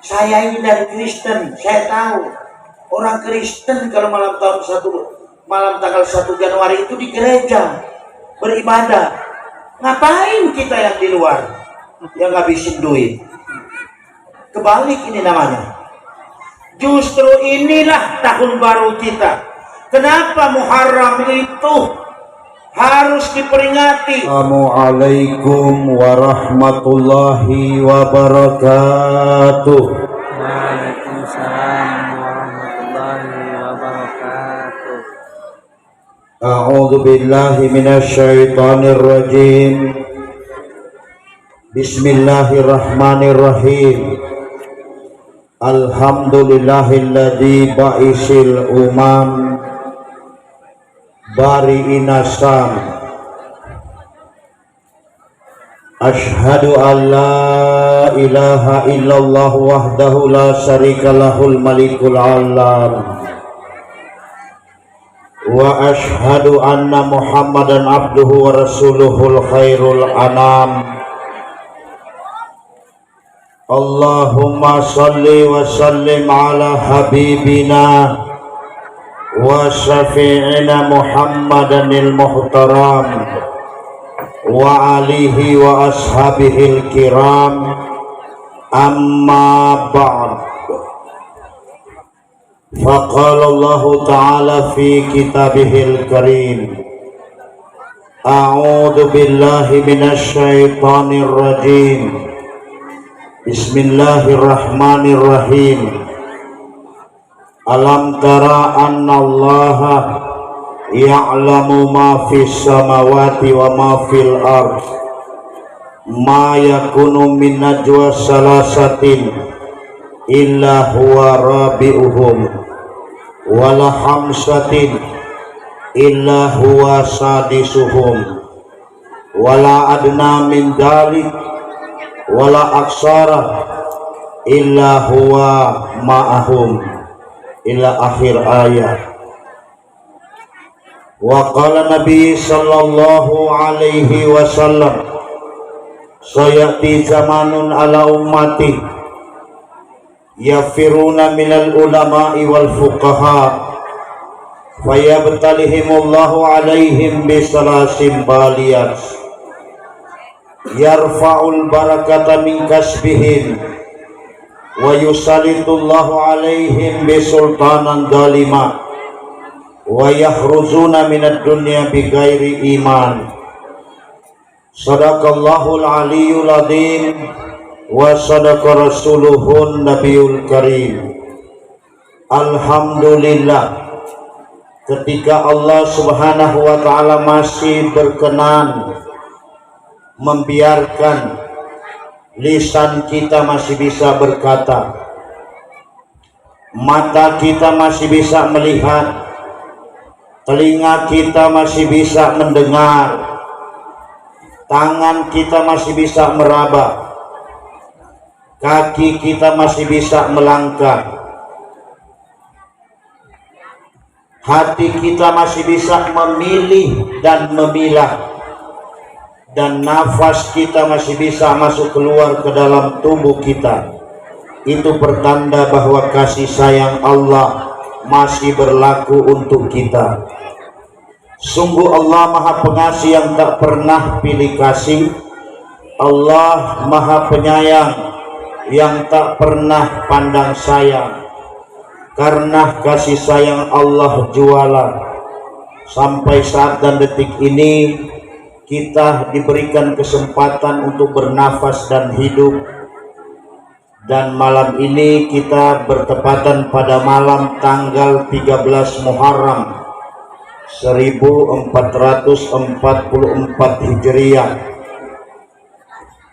Saya ini dari Kristen, saya tahu orang Kristen kalau malam tanggal 1 Januari itu di gereja beribadah. Ngapain kita yang di luar yang ngabisin duit? Kebalik ini namanya. Justru inilah tahun baru kita. Kenapa Muharram itu harus diperingati? Assalamualaikum warahmatullahi wabarakatuh. Waalaikumsalam warahmatullahi wabarakatuh. A'udzu billahi minasyaitonir rajim. Bismillahirrahmanirrahim. Alhamdulillahilladzi ba'isil umam bari inasam. Ashhadu an la ilaha illallah wahdahu la syarika lahul malikul alam. Wa ashhadu anna Muhammadan abduhu wa rasuluhul khairul anam. Allahumma salli wa sallim ala habibina wa syafi'ina Muhammadanil muhtaram wa alihi wa ashabihil kiram, amma ba'd. Faqala Allah ta'ala fi kitabihil karim, a'udzu billahi minasy syaithanir rajim. Bismillahirrahmanirrahim. Alam tara anna Allaha ya'lamu ma fis samawati wa ma fil ardh, ma yakunu min najwa salasatin illa huwa rabi'uhum wala khamsatin illa huwa sadisuhum wala adna min dalik wala aksara illa huwa ma'ahum ila akhir ayat. Wa qala Nabi sallallahu alaihi wasallam, sayati zamanun ala ummati yafiruna minal ulama'i wal fuqaha fayabtalihimullahu alaihim bisalasim baliyat yarfa'ul barakata min kasbihim wa yusalitullahu alaihim bisultanan dalima wa yakhruzuna minad dunya bighairi iman. Sadaqallahul aliyyul adzim wa sadaqa rasuluhun nabiyul karim. Alhamdulillah, ketika Allah subhanahu wa ta'ala masih berkenan membiarkan lisan kita masih bisa berkata, mata kita masih bisa melihat, telinga kita masih bisa mendengar, tangan kita masih bisa meraba, kaki kita masih bisa melangkah, hati kita masih bisa memilih dan memilah, dan nafas kita masih bisa masuk keluar ke dalam tubuh kita. Itu pertanda bahwa kasih sayang Allah masih berlaku untuk kita. Sungguh Allah Maha Pengasih yang tak pernah pilih kasih. Allah Maha Penyayang yang tak pernah pandang sayang. Karena kasih sayang Allah jualan. Sampai saat dan detik ini kita diberikan kesempatan untuk bernafas dan hidup, dan malam ini kita bertepatan pada malam tanggal 13 Muharram 1444 Hijriah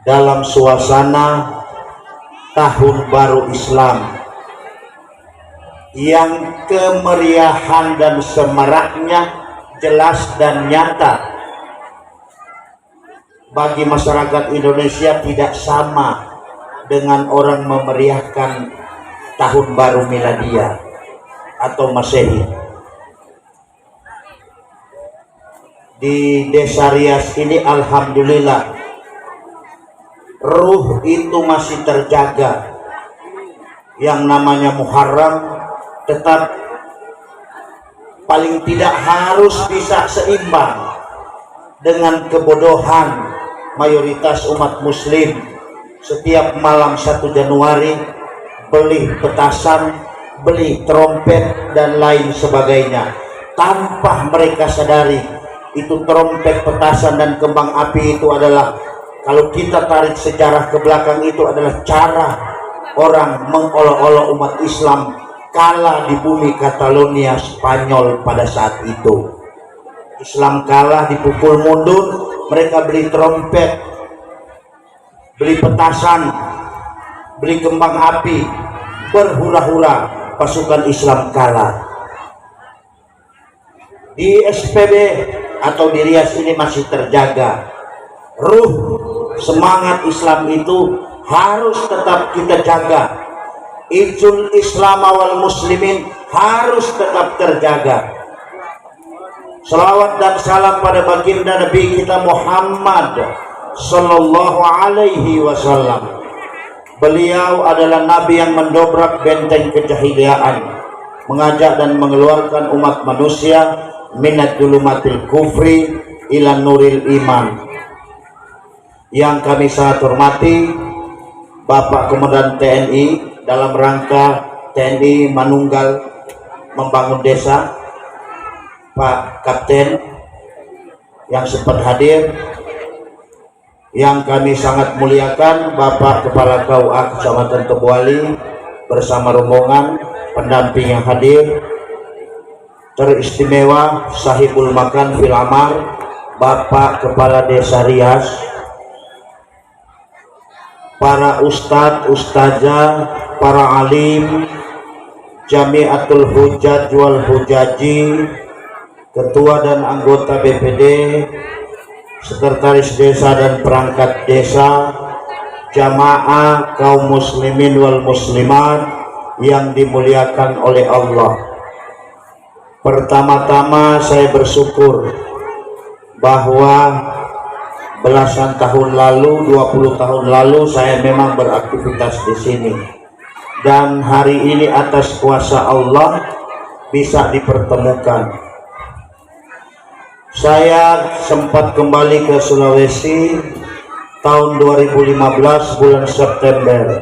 dalam suasana tahun baru Islam yang kemeriahan dan semaraknya jelas dan nyata. Bagi masyarakat Indonesia tidak sama dengan orang memeriahkan tahun baru Miladiah atau Masehi. Di Desa Rias ini alhamdulillah ruh itu masih terjaga, yang namanya Muharram, tetap paling tidak harus bisa seimbang dengan kebodohan mayoritas umat muslim. Setiap malam 1 Januari beli petasan, beli trompet dan lain sebagainya, tanpa mereka sadari itu trompet, petasan dan kembang api itu adalah, kalau kita tarik sejarah ke belakang, itu adalah cara orang mengolok-olok umat Islam kala di bumi Catalonia Spanyol pada saat itu. Islam kalah, dipukul mundur, mereka beli trompet, beli petasan, beli kembang api, berhura-hura pasukan Islam kalah. Di SPB atau di Rias ini masih terjaga ruh semangat Islam, itu harus tetap kita jaga. Izul Islam wal muslimin harus tetap terjaga. Salawat dan salam pada baginda Nabi kita Muhammad sallallahu alaihi wasallam. Beliau adalah Nabi yang mendobrak benteng kejahiliaan, mengajak dan mengeluarkan umat manusia minat dulumatil kufri ila nuril iman. Yang kami sangat hormati Bapak Komandan TNI dalam rangka TNI Manunggal Membangun Desa, Pak Kapten yang sempat hadir, yang kami sangat muliakan Bapak Kepala KUA Kecamatan Tebuali bersama rombongan pendamping yang hadir, teristimewa Sahibul Makan Fil Amar Bapak Kepala Desa Rias, para ustadz, ustazah, para alim, Jamiatul Hujaj wal Hujaji, ketua dan anggota BPD, sekretaris desa dan perangkat desa, jamaah kaum muslimin wal muslimat yang dimuliakan oleh Allah. Pertama-tama saya bersyukur bahwa belasan tahun lalu, 20 tahun lalu saya memang beraktivitas di sini, dan hari ini atas kuasa Allah bisa dipertemukan. Saya sempat kembali ke Sulawesi tahun 2015 bulan September.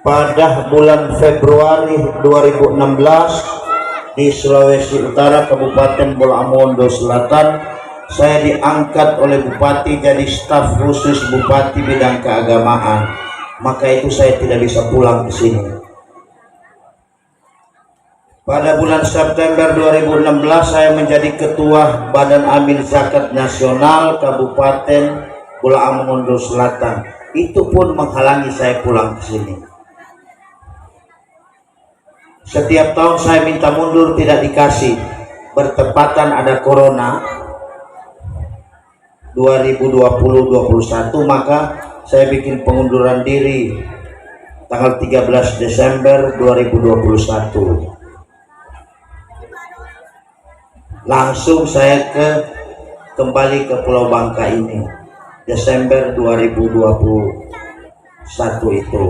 Pada bulan Februari 2016 di Sulawesi Utara, Kabupaten Bolamondo Selatan, saya diangkat oleh Bupati jadi staf khusus Bupati bidang keagamaan. Maka itu saya tidak bisa pulang ke sini. Pada bulan September 2016 saya menjadi Ketua Badan Amil Zakat Nasional Kabupaten Bolamondo Selatan. Itu pun menghalangi saya pulang ke sini. Setiap tahun saya minta mundur, tidak dikasih. Bertepatan ada Corona 2020-21, maka saya bikin pengunduran diri tanggal 13 Desember 2021. Langsung saya kembali ke Pulau Bangka ini Desember 2021 itu.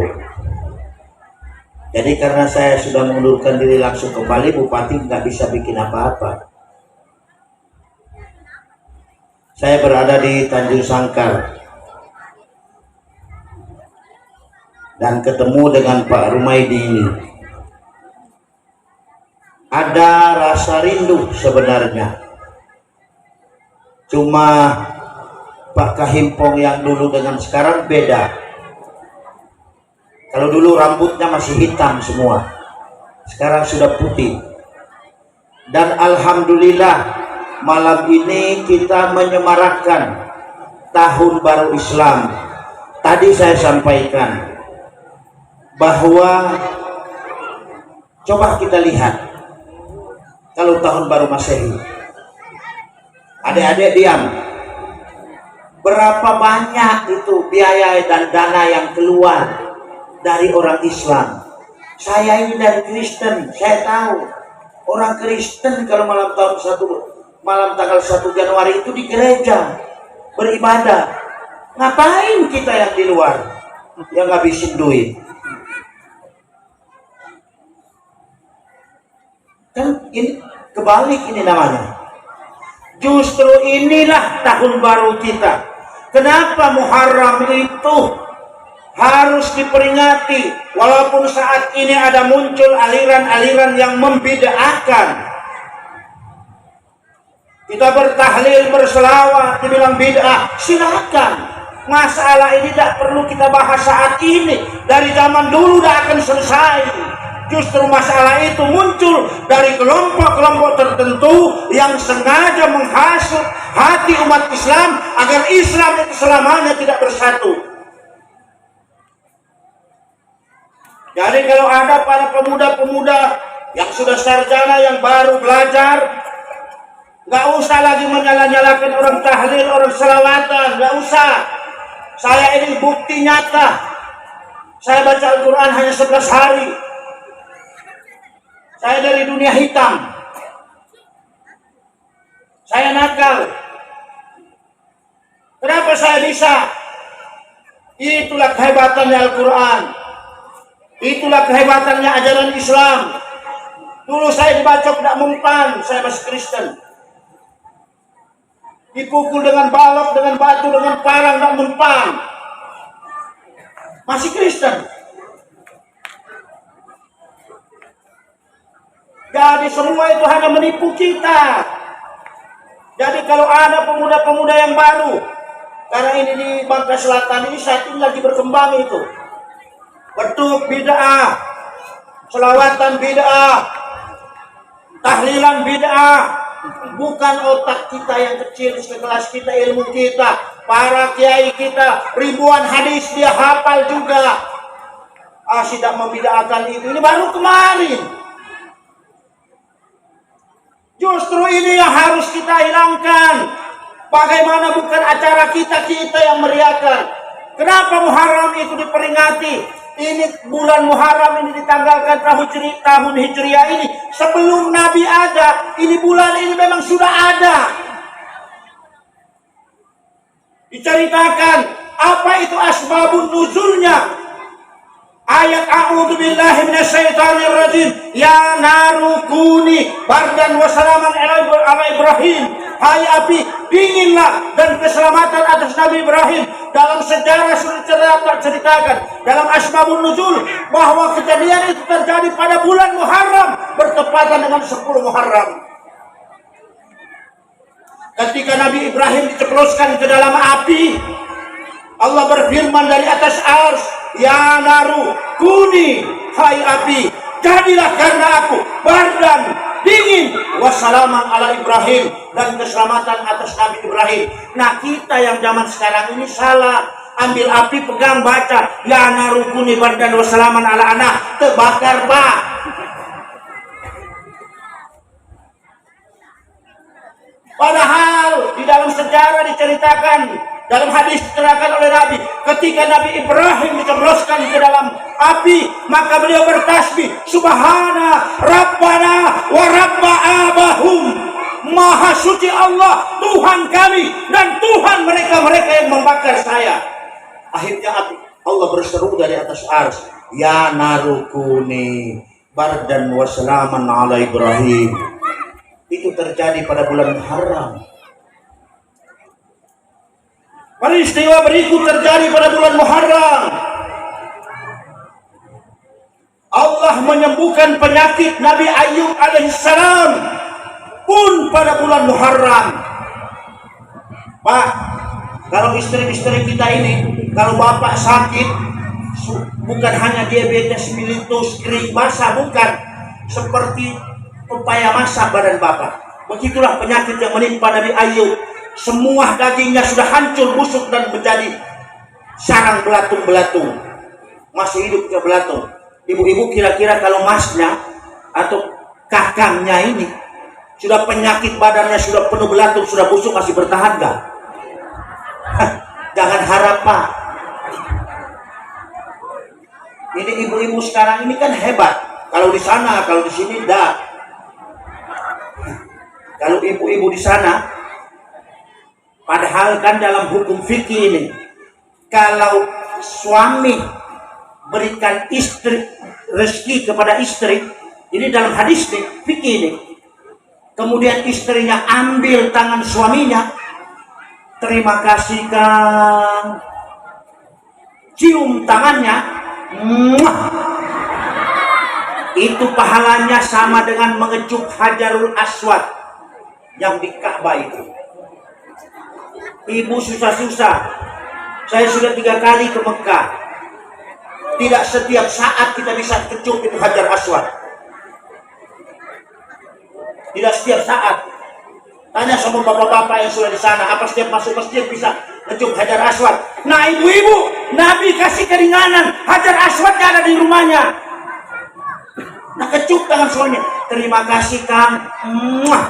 Jadi karena saya sudah mengundurkan diri langsung kembali, Bupati nggak bisa bikin apa-apa. Saya berada di Tanjung Sangkar dan ketemu dengan Pak Rumaidi ini. Ada rasa rindu sebenarnya. Cuma Pak Kahimpong yang dulu dengan sekarang beda. Kalau dulu rambutnya masih hitam semua, sekarang sudah putih. Dan alhamdulillah malam ini kita menyemarakkan Tahun Baru Islam. Tadi saya sampaikan bahwa coba kita lihat, kalau Tahun Baru Masehi, adik-adik diam, berapa banyak itu biaya dan dana yang keluar dari orang Islam. Saya ini dari Kristen, saya tahu orang Kristen kalau malam tanggal 1 Januari itu di gereja beribadah. Ngapain kita yang di luar? yang ngabisin duit. Kan ini kebalik ini namanya. Justru inilah tahun baru kita. Kenapa Muharram itu harus diperingati? Walaupun saat ini ada muncul aliran-aliran yang membid'ahkan. Kita bertahlil, berselawat, dibilang bid'ah, silakan. Masalah ini tidak perlu kita bahas saat ini. Dari zaman dulu tidak akan selesai. Justru masalah itu muncul dari kelompok-kelompok tertentu yang sengaja menghasut hati umat Islam agar Islam itu selamanya tidak bersatu. Jadi kalau ada para pemuda-pemuda yang sudah sarjana, yang baru belajar, nggak usah lagi menyala-nyalakan orang tahlil, orang selawatan, nggak usah. Saya ini bukti nyata. Saya baca Al-Quran hanya 11 hari. Saya dari dunia hitam. Saya nakal. Kenapa saya bisa? Itulah kehebatannya Al-Quran. Itulah kehebatannya ajaran Islam. Dulu saya dibacok tidak mempan, saya masih Kristen. Dipukul dengan balok, dengan batu, dengan parang tidak mempan. Masih Kristen. Jadi semua itu hanya menipu kita. Jadi kalau ada pemuda-pemuda yang baru, karena ini di Bangka Selatan ini saat ini lagi berkembang itu, beduk bid'ah, selawatan bid'ah, tahlilan bid'ah. Bukan otak kita yang kecil, sekelas kita, ilmu kita, para kiai kita, ribuan hadis dia hafal juga. Tidak membid'ahkan itu. Ini baru kemarin. Justru ini yang harus kita hilangkan. Bagaimana bukan acara kita yang meriahkan. Kenapa Muharram itu diperingati? Ini bulan Muharram ini ditanggalkan tahun Hijriah ini. Sebelum Nabi ada, ini bulan ini memang sudah ada. Diceritakan apa itu asbabun nuzulnya. Ayat a'udzubillahi minasyaitonirrajim. Ya naru kuni bardan wa salaman ala Ibrahim. Hai api, dinginlah dan keselamatan atas Nabi Ibrahim. Dalam sejarah sudah ceritakan dalam asbabun nuzul bahwa kejadian itu terjadi pada bulan Muharram, bertepatan dengan 10 Muharram. Ketika Nabi Ibrahim diceploskan ke dalam api, Allah berfirman dari atas ars, ya naru kuni, hai api, jadilah karena aku bardan, dingin, wassalaman ala Ibrahim, dan keselamatan atas Nabi Ibrahim. Nah kita yang zaman sekarang ini salah. Ambil api, pegang, baca, ya naru kuni bardan wassalaman ala anak, terbakar pak. Padahal di dalam sejarah diceritakan, dalam hadis diterangkan oleh Nabi, ketika Nabi Ibrahim diceploskan ke dalam api, maka beliau bertasbih, Subhana Rabbana wa Rabba abahum. Maha suci Allah, Tuhan kami dan Tuhan mereka-mereka yang membakar saya. Akhirnya Allah berseru dari atas ars, ya narukuni bardan wa salaman ala Ibrahim. Itu terjadi pada bulan Muharram. Peristiwa berikut terjadi pada bulan Muharram. Allah menyembuhkan penyakit Nabi Ayub alaihissalam pun pada bulan Muharram. Pak, kalau istri-istri kita ini, kalau bapak sakit, bukan hanya diabetes mellitus, kering basah, bukan. Seperti pepaya masak badan bapak. Begitulah penyakit yang menimpa Nabi Ayub. Semua dagingnya sudah hancur, busuk dan menjadi sarang belatung-belatung. Masih hidup ke belatung. Ibu-ibu kira-kira kalau masnya atau kakangnya ini sudah penyakit badannya sudah penuh belatung, sudah busuk, masih bertahan gak? Jangan harap pak. Ini ibu-ibu sekarang ini kan hebat. Kalau di sana, kalau di sini dah. Kalau ibu-ibu di sana, padahal kan dalam hukum fikih ini, kalau suami berikan istri rezeki kepada istri, ini dalam hadis nih, fikih nih. Kemudian istrinya ambil tangan suaminya, terima kasih Kang, cium tangannya, muah. Itu pahalanya sama dengan mengecup Hajarul Aswad yang di Ka'bah itu. Ibu susah-susah, saya sudah 3 kali ke Mekah. Tidak setiap saat kita bisa kecup itu Hajar Aswad. Tidak setiap saat. Tanya sama bapak-bapak yang sudah di sana, apa setiap masuk masjid bisa kecup Hajar Aswad? Nah ibu-ibu, Nabi kasih keringanan, Hajar Aswadnya ada di rumahnya. Nah kecup tangan suaminya, terima kasih Kang. Muah.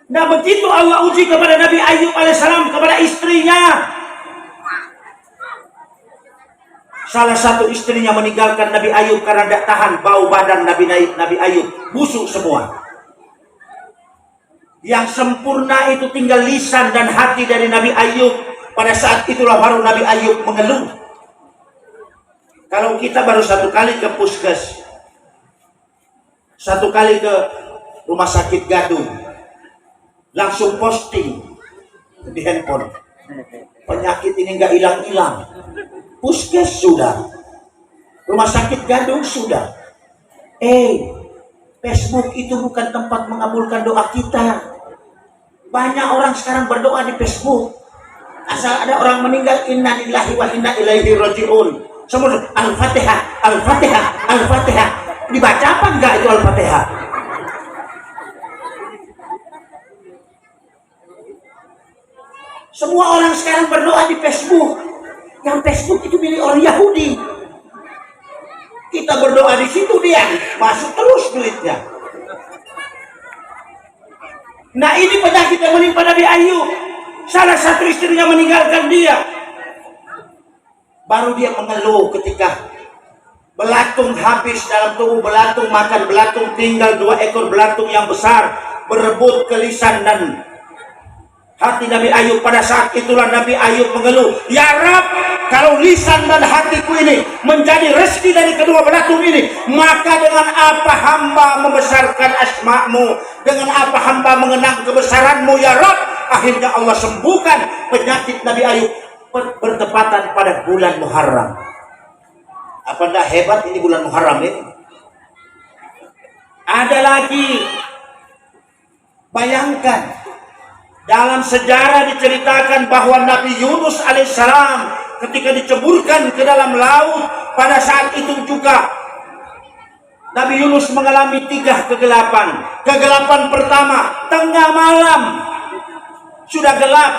Nah begitu Allah uji kepada Nabi Ayub alaihissalam, kepada istrinya. Salah satu istrinya meninggalkan Nabi Ayub karena tidak tahan bau badan Nabi Ayub, busuk semua. Yang sempurna itu tinggal lisan dan hati dari Nabi Ayub. Pada saat itulah baru Nabi Ayub mengeluh. Kalau kita baru 1 kali ke puskes, 1 kali ke rumah sakit Gadung, langsung posting di handphone, penyakit ini nggak hilang-hilang. Puskes sudah, rumah sakit Gadung sudah. Facebook itu bukan tempat mengabulkan doa kita. Banyak orang sekarang berdoa di Facebook. Asal ada orang meninggal, inna lillahi wa inna ilaihi raji'un. Semua Al-Fatihah, Al-Fatihah, Al-Fatihah. Dibaca apa enggak itu Al-Fatihah? Semua orang sekarang berdoa di Facebook. Yang Facebook itu milik orang Yahudi. Kita berdoa di situ, dia masuk terus duitnya. Nah ini penyakit yang menimpa Nabi Ayub. Salah satu istrinya meninggalkan dia. Baru dia mengeluh ketika belatung habis dalam tubuh belatung, makan belatung, tinggal 2 ekor belatung yang besar berebut ke lisan dan hati Nabi Ayub. Pada saat itulah Nabi Ayub mengeluh, ya Rab, kalau lisan dan hatiku ini menjadi rezeki dari kedua belatung ini, maka dengan apa hamba membesarkan asma-Mu, dengan apa hamba mengenang kebesaran-Mu ya Rab. Akhirnya Allah sembuhkan penyakit Nabi Ayub bertepatan pada bulan Muharram. Apa enggak hebat ini bulan Muharram ini? Ada lagi, bayangkan, dalam sejarah diceritakan bahwa Nabi Yunus alaihissalam ketika diceburkan ke dalam laut, pada saat itu juga Nabi Yunus mengalami 3 kegelapan. Kegelapan pertama, tengah malam, sudah gelap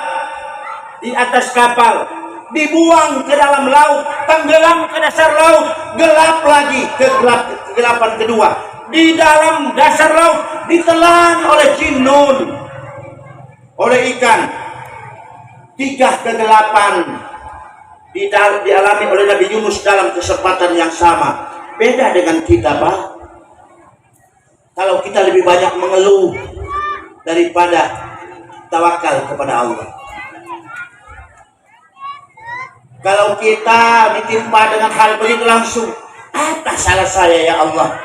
di atas kapal, dibuang ke dalam laut, tenggelam ke dasar laut, gelap lagi. Kegelapan kedua, di dalam dasar laut ditelan oleh jin nun, oleh ikan. 3 kegelapan dialami oleh Nabi Yunus dalam kesempatan yang sama. Beda dengan kita, Pak. Kalau kita lebih banyak mengeluh daripada tawakal kepada Allah. Kalau kita ditimpa dengan hal begitu langsung, apa salah saya ya Allah?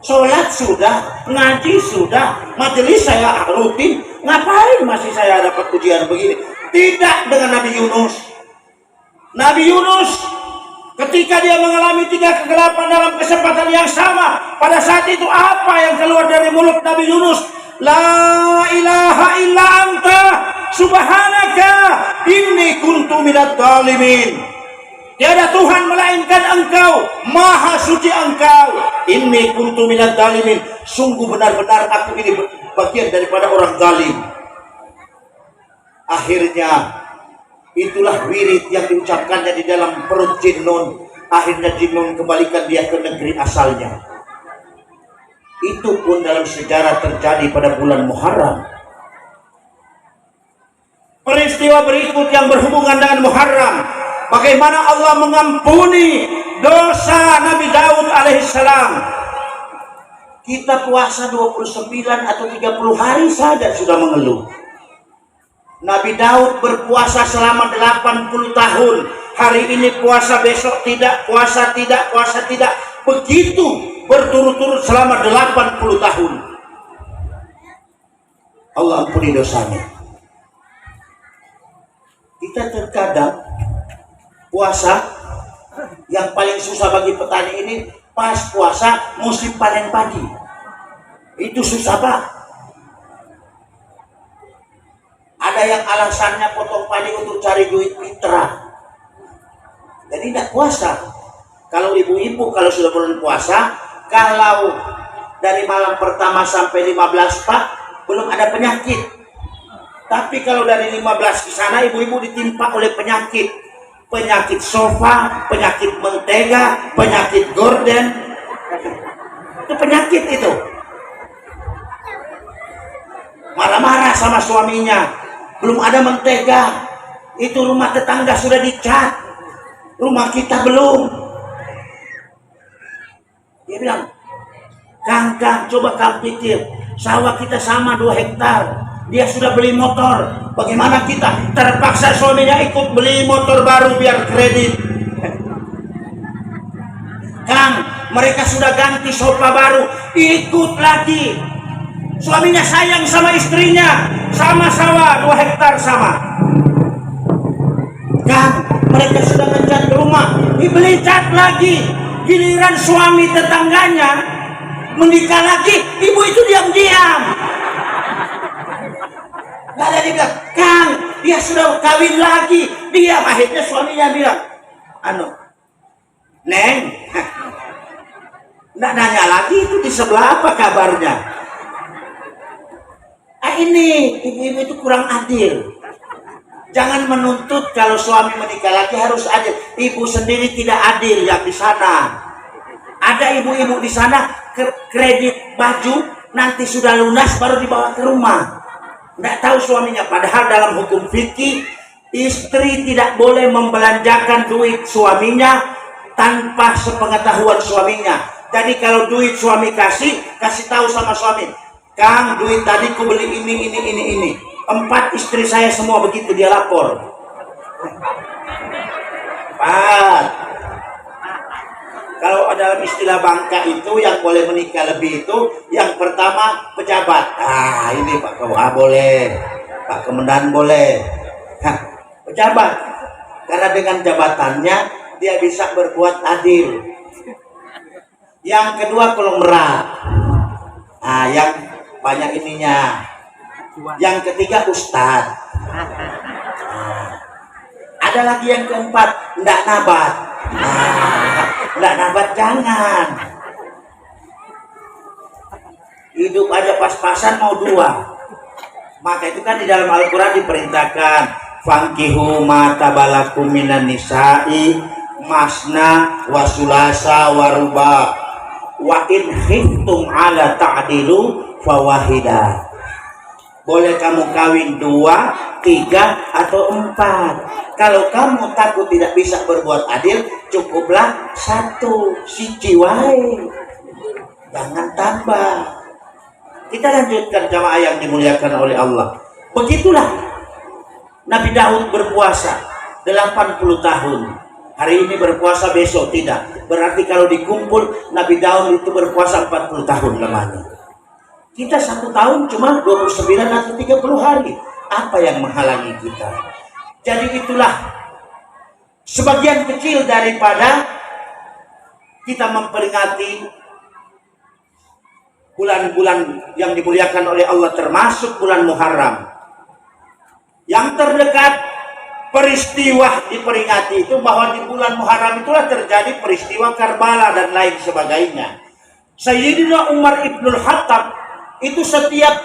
Sholat sudah, ngaji sudah, majelis saya rutin, ngapain masih saya dapat ujian begini? Tidak dengan Nabi Yunus. Nabi Yunus ketika dia mengalami 3 kegelapan dalam kesempatan yang sama, pada saat itu apa yang keluar dari mulut Nabi Yunus? La ilaha illa anta subhanaka inni kuntu minadh dhalimin. Tiada Tuhan melainkan Engkau, maha suci Engkau. Inni kuntu minadh dhalimin. Sungguh benar-benar aku ini bagian daripada orang zalim. Akhirnya itulah wirid yang diucapkannya di dalam perut jin nun. Akhirnya jin nun kembalikan dia ke negeri asalnya. Itu pun dalam sejarah terjadi pada bulan Muharram. Peristiwa berikut yang berhubungan dengan Muharram, bagaimana Allah mengampuni dosa Nabi Daud alaihissalam. Kita puasa 29 atau 30 hari saja sudah mengeluh. Nabi Daud berpuasa selama 80 tahun. Hari ini puasa, besok tidak, puasa tidak, puasa tidak. Begitu berturut-turut selama 80 tahun. Allah ampuni dosanya. Kita terkadang puasa yang paling susah bagi petani ini pas puasa musim panen padi. Itu susah Pak. Ada yang alasannya potong padi untuk cari duit fitrah. Jadi tidak puasa. Kalau ibu-ibu kalau sudah bulan puasa, kalau dari malam pertama sampai 15 Pak, belum ada penyakit. Tapi kalau dari 15 ke sana ibu-ibu ditimpa oleh penyakit. Penyakit sofa, penyakit mentega, penyakit gorden. Itu penyakit itu. Marah-marah sama suaminya. Belum ada mentega. Itu rumah tetangga sudah dicat. Rumah kita belum. Dia bilang, Kang, coba Kang pikir. Sawah kita sama 2 hektar. Dia sudah beli motor. Bagaimana kita? Terpaksa suaminya ikut beli motor baru biar kredit. Kang, mereka sudah ganti sofa baru. Ikut lagi. Suaminya sayang sama istrinya. Sama sawah 2 hektar sama. Kang, mereka sudah ngecat rumah. Dibeli cat lagi. Giliran suami tetangganya menikah lagi, ibu itu diam-diam. Gak ada, dia bilang, Kang, dia sudah kawin lagi. Diam. Akhirnya suaminya bilang, Neng, nggak nanya lagi itu di sebelah apa kabarnya. Ini ibu-ibu itu kurang adil. Jangan menuntut kalau suami menikah lagi harus adil. Ibu sendiri tidak adil yang di sana. Ada ibu-ibu di sana kredit baju nanti sudah lunas baru dibawa ke rumah. Nggak tahu suaminya. Padahal dalam hukum fikih istri tidak boleh membelanjakan duit suaminya tanpa sepengetahuan suaminya. Jadi kalau duit suami kasih tahu sama suami. Kang, duit tadi ku beli ini. 4 istri saya semua begitu, dia lapor. 4. Kalau dalam istilah bangka itu yang boleh menikah lebih itu yang pertama pejabat. Ini Pak KUA boleh, Pak Kemendan boleh. Pejabat. Karena dengan jabatannya dia bisa berbuat adil. Yang kedua konglomerat. Yang banyak ininya. Yang ketiga ustadz. Ada lagi yang keempat, ndak nabat. Ndak nabat jangan. Hidup aja pas-pasan mau 2. Maka itu kan di dalam Al-Quran diperintahkan, fankihu ma tabalakum minan nisa'i masna wa sulasa wa ruba wa in khiftum ala ta'dilu fawahida. Boleh kamu kawin 2, 3, atau 4. Kalau kamu takut tidak bisa berbuat adil, cukuplah 1, siji wae. Jangan tambah. Kita lanjutkan jamaah yang dimuliakan oleh Allah. Begitulah Nabi Daud berpuasa 80 tahun. Hari ini berpuasa, besok tidak. Berarti kalau dikumpul Nabi Daud itu berpuasa 40 tahun lamanya. Kita 1 tahun cuma 29 atau 30 hari. Apa yang menghalangi kita? Jadi itulah sebagian kecil daripada kita memperingati bulan-bulan yang dimuliakan oleh Allah, termasuk bulan Muharram. Yang terdekat peristiwa diperingati itu bahwa di bulan Muharram itulah terjadi peristiwa Karbala dan lain sebagainya. Sayyidina Umar Ibnul Khattab itu setiap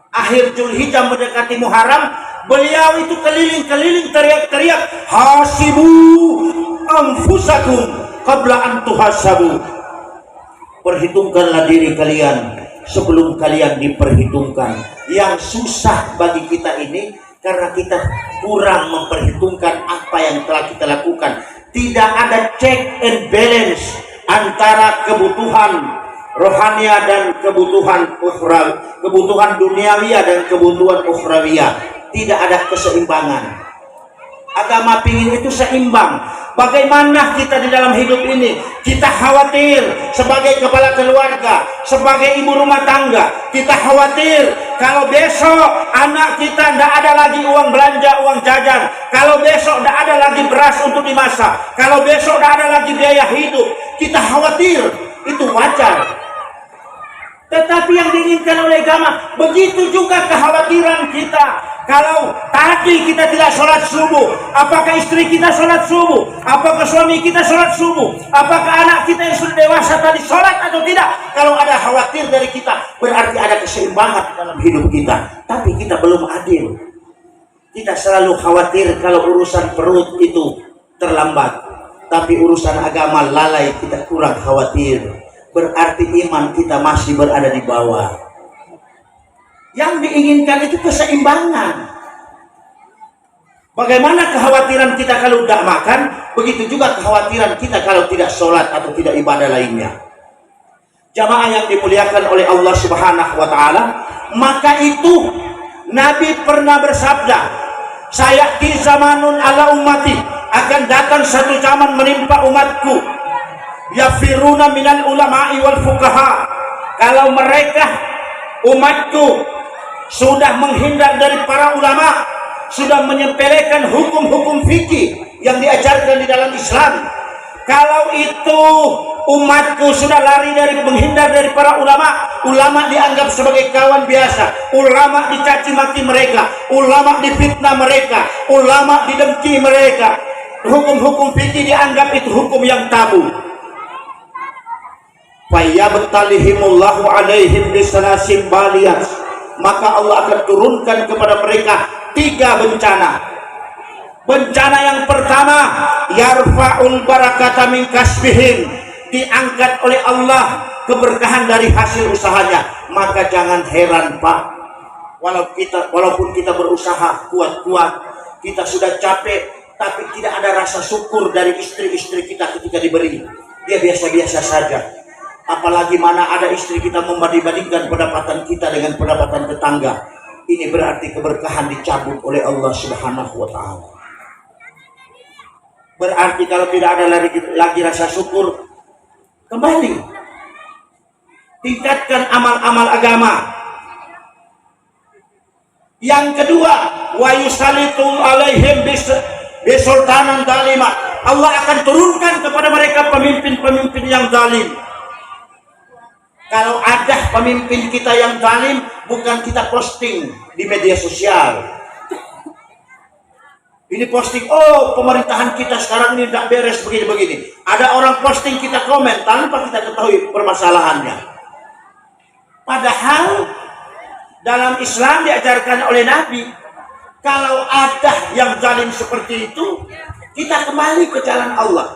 akhir Zulhijjah mendekati Muharram, beliau itu keliling-keliling teriak-teriak, hasibu anfusakum qabla an tuhasabu. Perhitungkanlah diri kalian sebelum kalian diperhitungkan. Yang susah bagi kita ini karena kita kurang memperhitungkan apa yang telah kita lakukan. Tidak ada check and balance antara kebutuhan rohania dan kebutuhan ukhrawi, kebutuhan duniawi dan kebutuhan ukhrawiyah. tidak ada keseimbangan. Agama pingin itu seimbang. Bagaimana kita di dalam hidup ini? Kita khawatir sebagai kepala keluarga, sebagai ibu rumah tangga, kita khawatir kalau besok anak kita tidak ada lagi uang belanja, uang jajan, kalau besok tidak ada lagi beras untuk dimasak, kalau besok tidak ada lagi biaya hidup, kita khawatir. Itu wajar. Tetapi yang diinginkan oleh agama, begitu juga kekhawatiran kita. Kalau tadi kita tidak sholat subuh, apakah istri kita sholat subuh? Apakah suami kita sholat subuh? Apakah anak kita yang sudah dewasa tadi sholat atau tidak? Kalau ada khawatir dari kita, berarti ada keseimbangan dalam hidup kita. Tapi kita belum adil. Kita selalu khawatir kalau urusan perut itu terlambat. Tapi urusan agama lalai, kita kurang khawatir. Berarti iman kita masih berada di bawah. Yang diinginkan itu keseimbangan. Bagaimana kekhawatiran kita kalau tidak makan, begitu juga kekhawatiran kita kalau tidak sholat atau tidak ibadah lainnya. Jamaah yang dimuliakan oleh Allah Subhanahu wa Ta'ala, maka itu Nabi pernah bersabda, sayati zamanun ala ummati, akan datang satu zaman menimpa umatku, yafiruna minal ulama'i wal fuqaha, kalau mereka umatku sudah menghindar dari para ulama, sudah menyepelekan hukum-hukum fikih yang diajarkan di dalam Islam. Kalau itu umatku sudah lari dari menghindar dari para ulama, ulama dianggap sebagai kawan biasa, ulama dicaci maki mereka, ulama difitnah mereka, ulama didengki mereka, hukum-hukum fikih dianggap itu hukum yang tabu. Fayyabtalihimullahu alaihim bisalasim baliyat, maka Allah akan turunkan kepada mereka 3 bencana. Bencana yang pertama, yarfa'ul barakata min kasbihim, diangkat oleh Allah keberkahan dari hasil usahanya. Maka jangan heran Pak, walaupun kita berusaha kuat-kuat, kita sudah capek, tapi tidak ada rasa syukur dari istri-istri kita ketika diberi. Dia biasa-biasa saja. Apalagi mana ada istri kita membanding-bandingkan pendapatan kita dengan pendapatan tetangga. Ini berarti keberkahan dicabut oleh Allah Subhanahu wa Ta'ala. Berarti kalau tidak ada lagi rasa syukur, kembali tingkatkan amal-amal agama. Yang kedua, wa yusalitu alaihim bisultanan dalima, Allah akan turunkan kepada mereka pemimpin-pemimpin yang zalim. Kalau ada pemimpin kita yang zalim, bukan kita posting di media sosial. Ini posting, oh pemerintahan kita sekarang ini tidak beres begini-begini. Ada orang posting, kita komen tanpa kita ketahui permasalahannya. Padahal dalam Islam diajarkan oleh Nabi, kalau ada yang zalim seperti itu, kita kembali ke jalan Allah.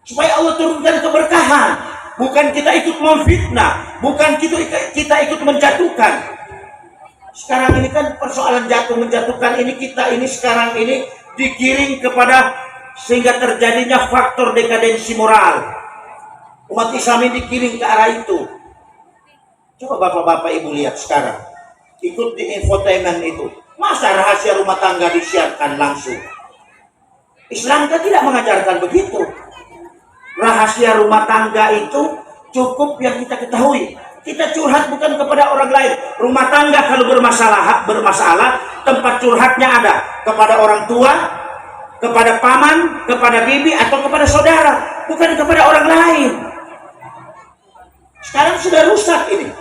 Supaya Allah turunkan keberkahan. Bukan kita ikut memfitnah, bukan kita ikut menjatuhkan. Sekarang ini kan persoalan jatuh menjatuhkan ini, kita ini sekarang ini digiring kepada sehingga terjadinya faktor dekadensi moral. Umat Islam ini digiring ke arah itu. Coba bapak-bapak ibu lihat sekarang, ikut di infotainment itu, masa rahasia rumah tangga disiarkan langsung? Islam kan tidak mengajarkan begitu. Rahasia rumah tangga itu cukup yang kita ketahui. Kita curhat bukan kepada orang lain. Rumah tangga kalau bermasalah, tempat curhatnya ada kepada orang tua, kepada paman, kepada bibi, atau kepada saudara, bukan kepada orang lain. Sekarang sudah rusak ini.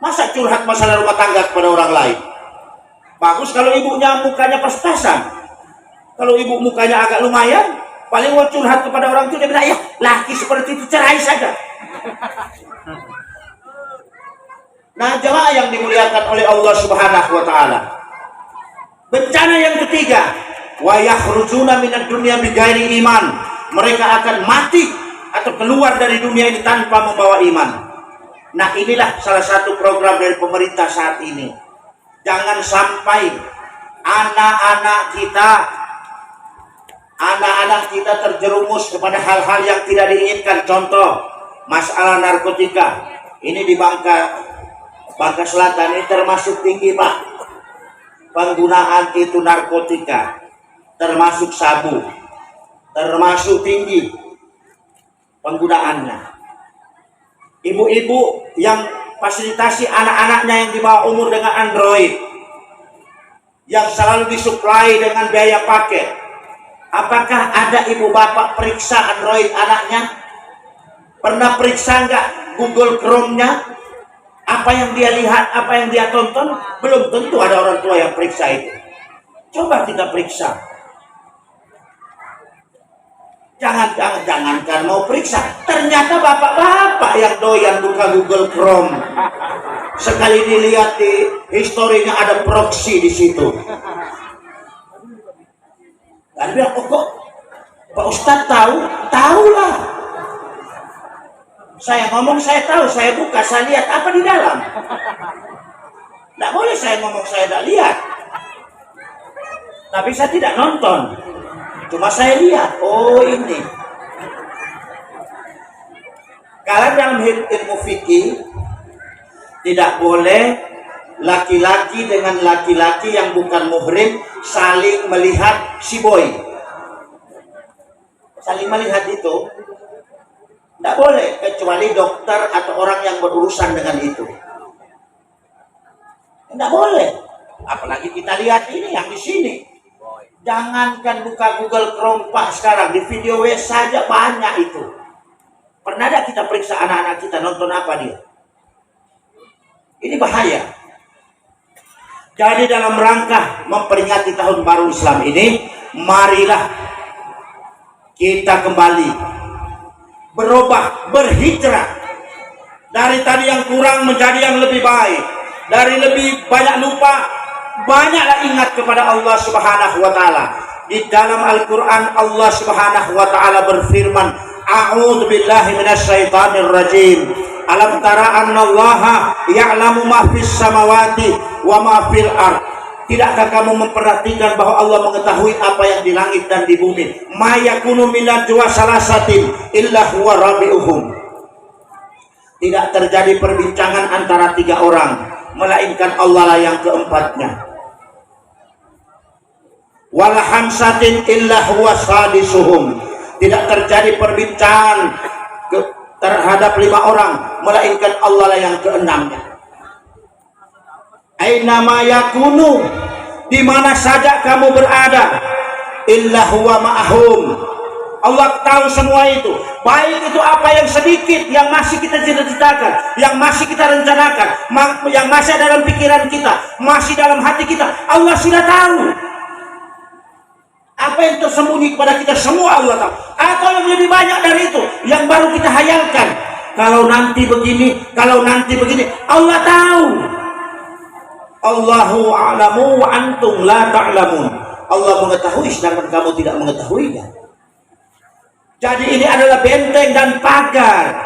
Masa curhat masalah rumah tangga kepada orang lain? Bagus kalau ibunya mukanya pas-pasan. Kalau ibu mukanya agak lumayan, paling mau curhat kepada orang itu, dia bilang, ya laki seperti itu cerai saja. Nah, jemaah yang dimuliakan oleh Allah Subhanahu wa Ta'ala, bencana yang ketiga, wa yakhrujuna minad dunya bighairi iman, mereka akan mati atau keluar dari dunia ini tanpa membawa iman. Nah, inilah salah satu program dari pemerintah saat ini. Jangan sampai anak-anak kita terjerumus kepada hal-hal yang tidak diinginkan. Contoh, masalah narkotika. Ini di Bangka Selatan ini termasuk tinggi, Pak. penggunaan itu narkotika, termasuk sabu, termasuk tinggi penggunaannya. Ibu-ibu yang fasilitasi anak-anaknya yang di bawah umur dengan Android, yang selalu disuplai dengan biaya paket. Apakah ada ibu bapak periksa Android anaknya? Pernah periksa nggak Google Chrome-nya? Apa yang dia lihat, apa yang dia tonton? Belum tentu ada orang tua yang periksa itu. Coba kita periksa. Jangankan mau periksa, ternyata bapak-bapak yang doyan buka Google Chrome. Sekali dilihat di historinya ada proxy di situ. Dan bilang, oh kok Pak Ustadz tahu? Tahulah. Saya ngomong saya tahu, saya buka, saya lihat apa di dalam. Tidak boleh saya ngomong saya tidak lihat. Tapi saya tidak nonton. Cuma saya lihat, oh ini. Kalau dalam ilmu fikih tidak boleh laki-laki dengan laki-laki yang bukan muhrim saling melihat si boy. Saling melihat itu tidak boleh, kecuali dokter atau orang yang berurusan dengan itu. Tidak boleh. Apalagi kita lihat ini yang di sini. Jangankan buka Google Chrome Pak, sekarang di video web saja banyak itu. Pernah ada kita periksa anak-anak kita nonton apa dia? Ini bahaya. Jadi dalam rangka memperingati tahun baru Islam ini, marilah kita kembali berubah, berhijrah dari tadi yang kurang menjadi yang lebih baik, dari lebih banyak lupa banyaklah ingat kepada Allah Subhanahu wa taala. Di dalam Al-Qur'an Allah Subhanahu wa taala berfirman, a'udzu billahi minasyaitonir rajim. Alam tara annallaha ya'lamu ma fis samawati wa ma fil ard. Tidakkah kamu memperhatikan bahwa Allah mengetahui apa yang di langit dan di bumi? Ma yakunu min najwa salasatin illa huwa rabi'uhum. Tidak terjadi perbincangan antara 3 orang melainkan Allah lah yang keempatnya. Wala hamsatin illa huwa sadisuhum. Tidak terjadi perbincangan terhadap 5 orang melainkan Allah lah yang keenamnya. Aina ma yakunu, di mana saja kamu berada, illa huwa ma'ahum. Allah tahu semua itu, baik itu apa yang sedikit yang masih kita cita-citakan, yang masih kita rencanakan, yang masih dalam pikiran kita, masih dalam hati kita, Allah sudah tahu. Apa yang tersembunyi kepada kita semua Allah tahu. Atau yang lebih banyak dari itu, yang baru kita hayalkan. Kalau nanti begini, kalau nanti begini, Allah tahu. Allahu a'lamu wa antum la ta'lamun. Allah mengetahui sedangkan kamu tidak mengetahuinya. Jadi ini adalah benteng dan pagar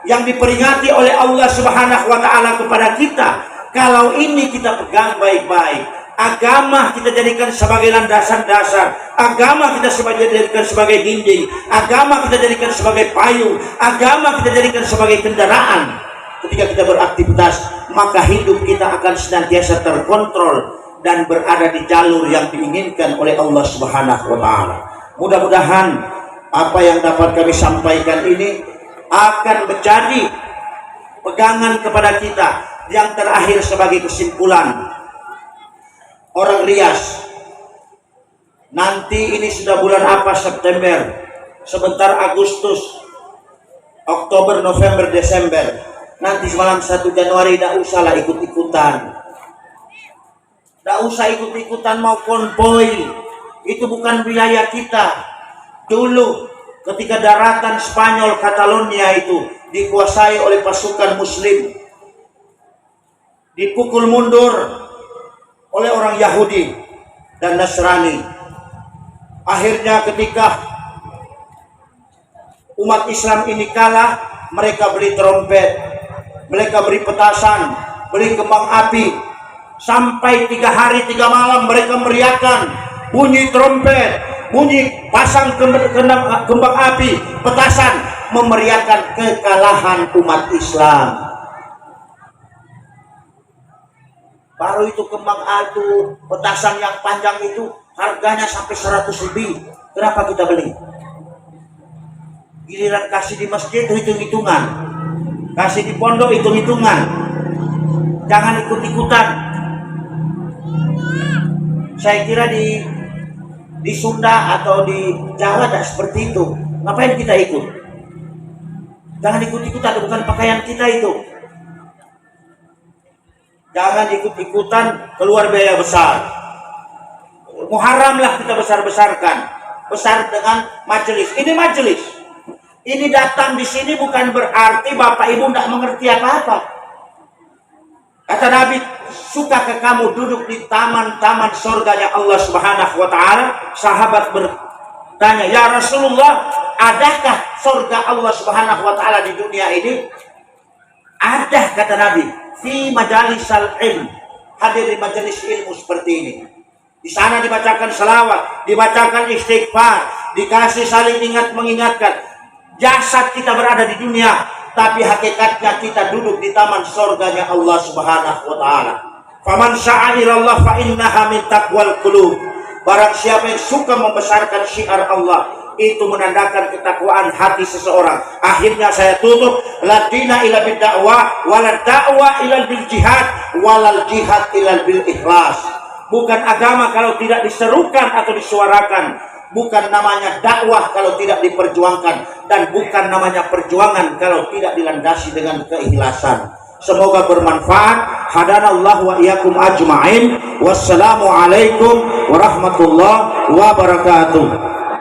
yang diperingati oleh Allah Subhanahu wa taala kepada kita. Kalau ini kita pegang baik-baik, agama kita jadikan sebagai landasan dasar, agama kita jadikan sebagai dinding, agama kita jadikan sebagai payung, agama kita jadikan sebagai kendaraan. Ketika kita beraktivitas, maka hidup kita akan senantiasa terkontrol dan berada di jalur yang diinginkan oleh Allah Subhanahu wa taala. Mudah-mudahan apa yang dapat kami sampaikan ini akan menjadi pegangan kepada kita. Yang terakhir sebagai kesimpulan, orang Rias, nanti ini sudah bulan apa? September, sebentar Agustus, Oktober, November, Desember. Nanti malam 1 Januari tidak usahlah ikut-ikutan, tidak usah ikut-ikutan mau konvoy. Itu bukan wilayah kita. Dulu ketika daratan Spanyol Catalonia itu dikuasai oleh pasukan Muslim, dipukul mundur oleh orang Yahudi dan Nasrani. Akhirnya ketika umat Islam ini kalah, mereka beli trompet, mereka beri petasan, beli kembang api. Sampai 3 hari 3 malam mereka meriahkan, bunyi trompet, bunyi pasang kembang api, petasan, memeriahkan kekalahan umat Islam. Baru itu kembang aduh, petasan yang panjang itu harganya sampai 100 lebih. Kenapa kita beli? Giliran kasih di masjid hitung-hitungan, kasih di pondok hitung-hitungan. Jangan ikut-ikutan. Saya kira di Sunda atau di Jawa tidak seperti itu. Ngapain kita ikut? Jangan ikut-ikutan, bukan pakaian kita itu. Jangan ikut-ikutan keluar biaya besar. Muharramlah kita besar-besarkan. Besar dengan majelis. Ini majelis. Ini datang di sini bukan berarti Bapak Ibu tidak mengerti apa-apa. Kata Nabi, sukakah kamu duduk di taman-taman surganya Allah Subhanahu wa taala? Sahabat bertanya, "Ya Rasulullah, adakah surga Allah Subhanahu wa taala di dunia ini?" Ada, kata Nabi, fi majalisal ilm. Hadir di majelis ilmu seperti ini. Di sana dibacakan selawat, dibacakan istighfar, dikasih saling ingat mengingatkan. Jasad kita berada di dunia, tapi hakikatnya kita duduk di taman surganya Allah Subhanahu wa taala. Faman sya'a ilallah fa innaha min taqwal qulub. Barang siapa yang suka membesarkan syiar Allah, itu menandakan ketakwaan hati seseorang. Akhirnya saya tutup, la dina ila bid da'wah wala da'wah ila bil jihad walal jihad ila bil ikhlas. Bukan agama kalau tidak diserukan atau disuarakan. Bukan namanya dakwah kalau tidak diperjuangkan, dan bukan namanya perjuangan kalau tidak dilandasi dengan keikhlasan. Semoga bermanfaat. Hadanallahu wa iyyakum ajma'in. Wassalamualaikum warahmatullahi wabarakatuh.